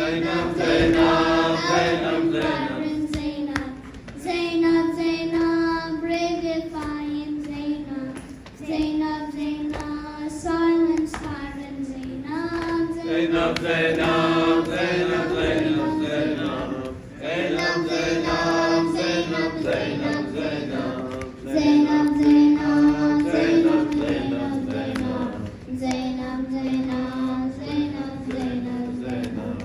Zainab, Zainab, Zainab, Zainab. Zainab, Zainab, brave, defiant Zainab. Zainab, Zainab, silence, tyrant Zainab. Zainab, Zainab, Zainab, Zainab, Zainab. Zainab, Zainab, Zainab, Zainab, Zainab. Zainab, Zainab, Zainab, Zainab, Zainab, Zainab. Zainab, Zainab, Zainab, Zainab. Zainab.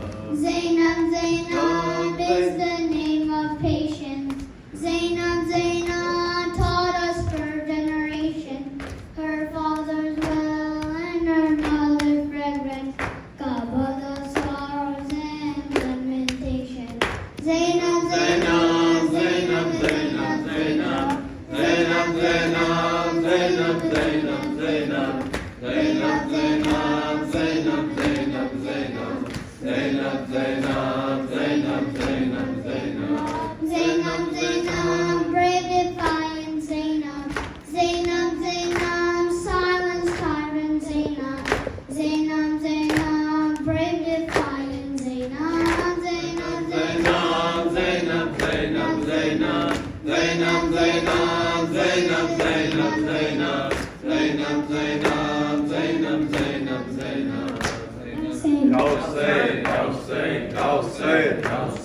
Zainab, Zainab is the name of patience. Zainab, Zainab taught us for generation. Her father's well and her mother's fragrance. Cover the sorrows and lamentation. Zainab, Zainab, Zainab, Zainab, Zainab. Zainab, Zainab, Zainab, Zainab, Zainab. Zainab, Zainab, Zainab, Zainab, Zainab. Zainab, Zainab, Zainab, Zainab, Zainab. Zainab, Zainab, brave, defiant Zainab. Zainab, Zainab, silence, tyrant Zainab. Zainab, Zainab, brave, defiant Zainab. Zainab, Zainab, Zainab, Zainab, Zainab. Zainab, Zainab, Zainab, Zainab, Zainab. Zainab, Zainab, Zainab, Zainab, Zainab. Zainab. Go say it, go say it, go say it, go say it.